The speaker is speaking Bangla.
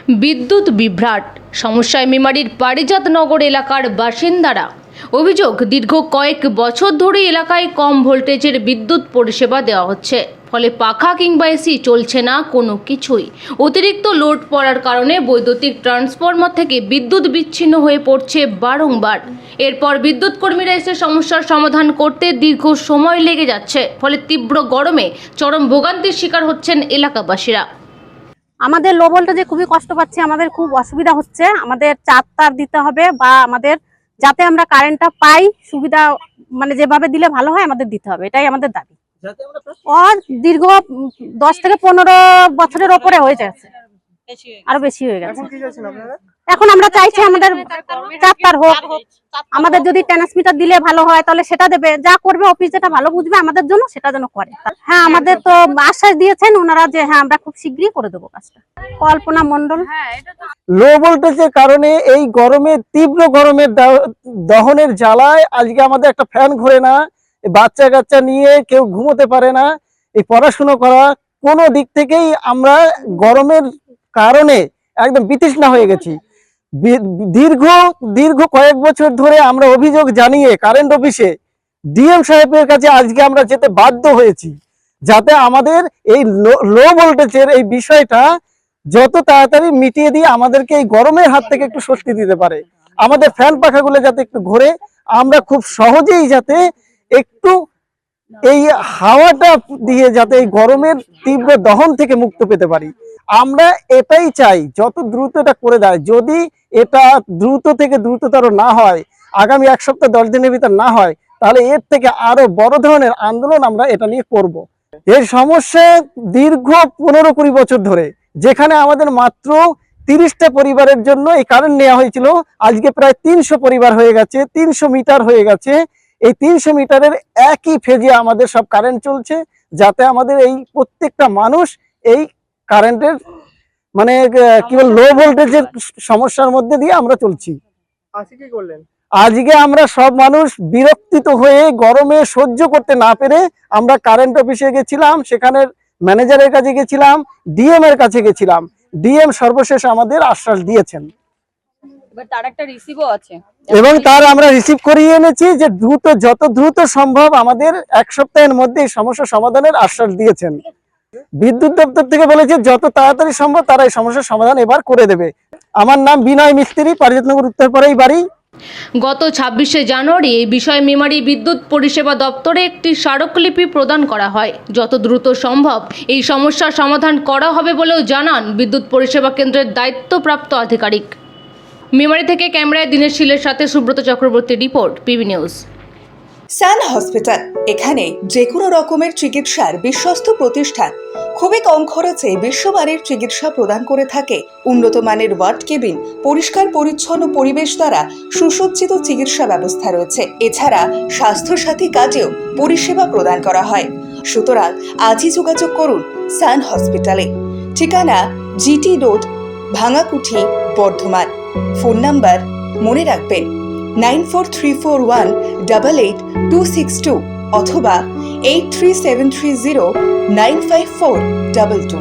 বিদ্যুৎ বিভ্রাট সমস্যায় মেমারির পারিজাতনগর এলাকার বাসিন্দারা। অভিযোগ, দীর্ঘ কয়েক বছর ধরে এলাকায় কম ভোল্টেজের বিদ্যুৎ পরিষেবা দেওয়া হচ্ছে, ফলে পাখা কিংবা এসি চলছে না কোনো কিছুই। অতিরিক্ত লোড পড়ার কারণে বৈদ্যুতিক ট্রান্সফরমার থেকে বিদ্যুৎ বিচ্ছিন্ন হয়ে পড়ছে বারংবার। এরপর বিদ্যুৎ কর্মীরা এসে সমস্যার সমাধান করতে দীর্ঘ সময় লেগে যাচ্ছে, ফলে তীব্র গরমে চরম ভোগান্তির শিকার হচ্ছেন এলাকাবাসীরা। আমাদের লো ভোল্টেজে খুবই কষ্ট পাচ্ছি, আমাদের খুব অসুবিধা হচ্ছে। আমাদের 4 তার দিতে হবে বা আমাদের যাতে আমরা কারেন্টটা পাই সুবিধা, মানে যেভাবে দিলে ভালো হয় আমাদের দিতে হবে, এটাই আমাদের দাবি। দীর্ঘ 10 থেকে 15 বছরের ওপরে হয়ে যাচ্ছে, আরো বেশি হয়ে গেছে। এখন আমরা চাইছি আমাদের 4 তার হোক, আমাদের যদি ট্রান্সমিটার দিলে ভালো হয় তাহলে সেটা দেবে, যা করবে অফিস যেটা ভালো বুঝবে আমাদের জন্য সেটা যেন করে। হ্যাঁ, আমাদের তো আশ্বাস দিয়েছেন ওনারা যে হ্যাঁ আমরা খুব শীঘ্রই করে দেবো কাজটা। কল্পনা মণ্ডল। লো ভোল্টেজের কারণে এই গরমে, তীব্র গরমের দহনের জ্বালায় আজকে আমাদের একটা ফ্যান ঘোরে না, বাচ্চা কাচ্চা নিয়ে কেউ ঘুমোতে পারে না, এই পড়াশুনো করা কোনো দিক থেকেই আমরা গরমের কারণে একদম বিতৃষ্ণা হয়ে গেছি। দীর্ঘ কয়েক বছর ধরে আমরা অভিযোগ জানিয়ে কারেন্ট অফিসে ডিএম সাহেবের কাছে আজকে আমরা যেতে বাধ্য হয়েছি, যাতে আমাদের এই লো ভোল্টেজের এই বিষয়টা যত তাড়াতাড়ি মিটিয়ে দিয়ে আমাদেরকে এই গরমের হাত থেকে একটু স্বস্তি দিতে পারে। আমাদের ফ্যান পাখাগুলো যাতে একটু ঘোরে, আমরা খুব সহজেই যাতে একটু এই হাওয়াটা দিয়ে যাতে এই গরমের তীব্র দহন থেকে মুক্ত পেতে পারি। আমরা এটাই চাই, যত দ্রুত এটা করে দেয়। যদি এটা দ্রুত থেকে দ্রুততর না হয়, আগামী 1 সপ্তাহ 10 দিনের ভিতর না হয়, তাহলে এর থেকে আরো বড় ধরনের আন্দোলন আমরা এটা নিয়ে করব। এর সমস্যা দীর্ঘ 15-20 বছর ধরে, যেখানে আমাদের মাত্র 30টা পরিবারের জন্য এই কারেন্ট নেওয়া হয়েছিল, আজকে প্রায় 300 পরিবার হয়ে গেছে, 300 মিটার হয়ে গেছে। এই 300 মিটারের একই ফেজে আমাদের সব কারেন্ট চলছে, যাতে আমাদের এই প্রত্যেকটা মানুষ এই কারেন্টের মানে কি বল লো ভোল্টেজের সমস্যার মধ্যে দিয়ে আমরা চলছি। আজকে আমরা সব মানুষ বিরক্তিত হয়ে গরমে সহ্য করতে না পেরে আমরা কারেন্ট অফিসে গেছিলাম, সেখানে ম্যানেজারের কাছে গেছিলাম, ডিএম এর কাছে গেছিলাম। ডিএম সর্বশেষ আমাদের আশ্বাস দিয়েছেন এবং তার আমরা রিসিভ করিয়ে এনেছি যে যত দ্রুত সম্ভব আমাদের 1 সপ্তাহের মধ্যে এই সমস্যা সমাধানের আশ্বাস দিয়েছেন। বিদ্যুৎ দপ্তর থেকে বলেছে যত তাড়াতাড়ি সম্ভব তারা এই সমস্যার সমাধান এবার করে দেবে। আমার নাম বিনয় মিস্ত্রি, পারিজাতনগর উত্তরপাড়াই বাড়ি। গত 26শে জানুয়ারি এই বিষয়ে মেমারি বিদ্যুৎ পরিষেবা দপ্তরে একটি স্মারকলিপি প্রদান করা হয়। যত দ্রুত সম্ভব এই সমস্যার সমাধান করা হবে বলেও জানান বিদ্যুৎ পরিষেবা কেন্দ্রের দায়িত্বপ্রাপ্ত আধিকারিক। মেমারি থেকে ক্যামেরায় দিনের শীলের সাথে Subrata Chakraborty, report PB news. Sun hospital, এখানে যে কোনো রকমের চিকিৎসার বিশ্বস্ত প্রতিষ্ঠান। খুবই কম খরচে বিশ্বমানের চিকিৎসা প্রদান করে থাকে। উন্নত মানের ওয়ার্ড কেবিন, পরিষ্কার পরিচ্ছন্ন পরিবেশ দ্বারা সুসজ্জিত চিকিৎসা ব্যবস্থা রয়েছে। এছাড়া স্বাস্থ্যসাথী কাজেও পরিষেবা প্রদান করা হয়। সুতরাং আজই যোগাযোগ করুন সান হসপিটালে। ঠিকানা GT road, Bhangakuthi, Bardhaman. Phone number মনে রাখবেন 9434188262 অথবা 83730954222।